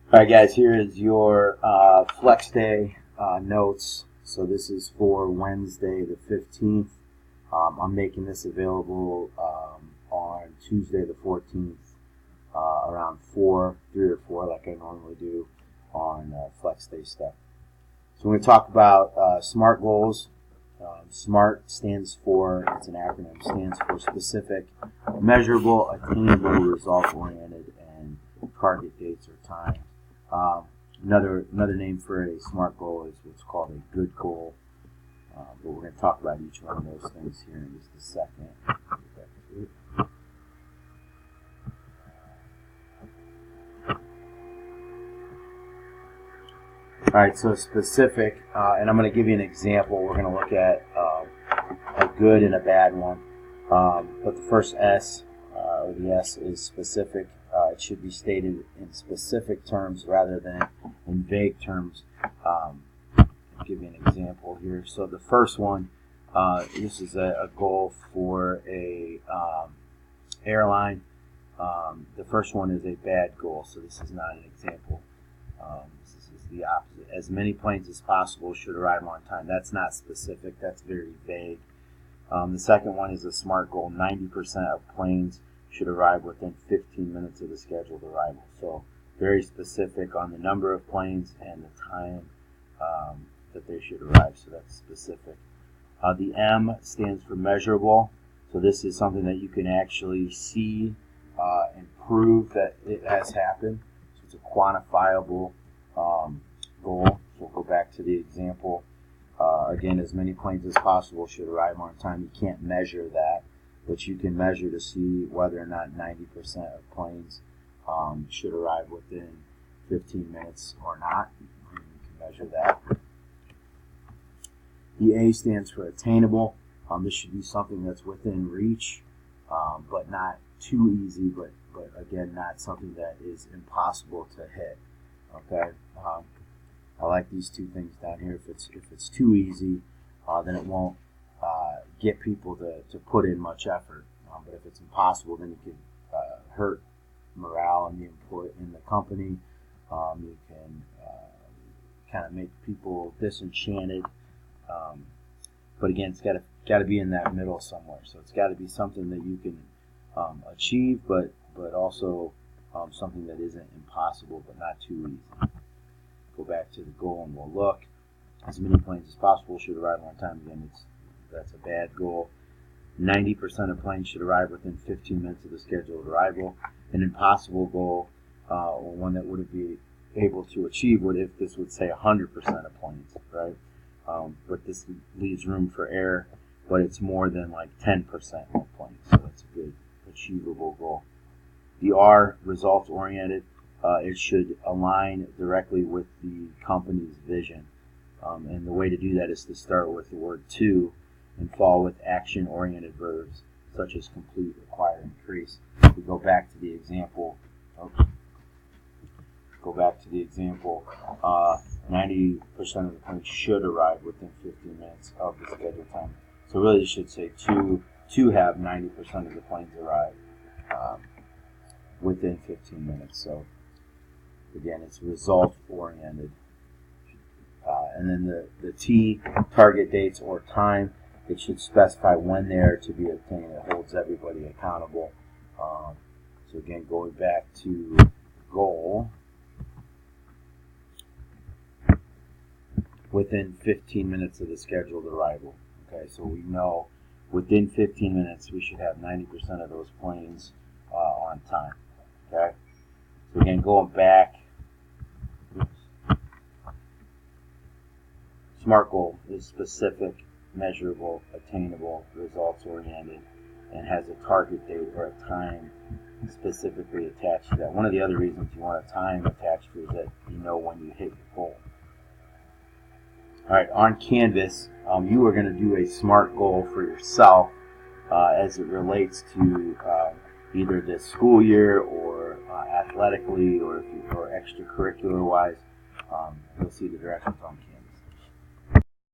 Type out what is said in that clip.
All right, guys, here is your Flex Day notes. So this is for Wednesday the 15th. I'm making this available on Tuesday the 14th around 3 or 4, like I normally do on Flex Day stuff. So we're going to talk about SMART goals. SMART stands for, it's an acronym, stands for specific, measurable, attainable, result-oriented, and target dates or times. Another name for a SMART goal is what's called a good goal. But we're going to talk about each one of those things here in just a second. Alright, so specific, and I'm going to give you an example. We're going to look at a good and a bad one. But the first S, or the S, is specific. It should be stated in specific terms rather than in vague terms. I'll give you an example here. So the first one, this is a goal for a airline. The first one is a bad goal, so this is not an example. This is the opposite. As many planes as possible should arrive on time. That's not specific. That's very vague. The second one is a SMART goal. 90% of planes should arrive within 15 minutes of the scheduled arrival. So very specific on the number of planes and the time that they should arrive. So that's specific. The M stands for measurable. So this is something that you can actually see and prove that it has happened. So it's a quantifiable goal. So we'll go back to the example. Again, as many planes as possible should arrive on time. You can't measure that, but you can measure to see whether or not 90% of planes should arrive within 15 minutes or not. You can measure that. The A stands for attainable. This should be something that's within reach, but not too easy, but again, not something that is impossible to hit. Okay. I like these two things down here. If it's too easy, then it won't get people to put in much effort. But if it's impossible, then it could hurt morale in the company. You can kind of make people disenchanted. But again, it's got to be in that middle somewhere. So it's got to be something that you can achieve, but also something that isn't impossible, but not too easy. Go back to the goal and we'll look. As many planes as possible should arrive on time. Again, that's a bad goal. 90% of planes should arrive within 15 minutes of the scheduled arrival. An impossible goal, or one that wouldn't be able to achieve, if this would say 100% of planes, right? But this leaves room for error, but it's more than like 10% of planes, so that's a good, achievable goal. The R, results oriented. It should align directly with the company's vision. And the way to do that is to start with the word to and follow with action-oriented verbs such as complete, require, increase. We go back to the example. 90% of the planes should arrive within 15 minutes of the scheduled time. So really, you should say to have 90% of the planes arrive within 15 minutes. So again, it's result-oriented. And then the T, target dates or time, it should specify when they are to be obtained. It holds everybody accountable. So again, going back to goal, within 15 minutes of the scheduled arrival. Okay, so we know within 15 minutes we should have 90% of those planes on time. Okay, so again, going back, SMART goal is specific, measurable, attainable, results-oriented, and has a target date or a time specifically attached to that. One of the other reasons you want a time attached to it is that you know when you hit your goal. All right, on Canvas, you are going to do a SMART goal for yourself as it relates to either this school year or athletically or extracurricular-wise. You'll see the directions on Canvas.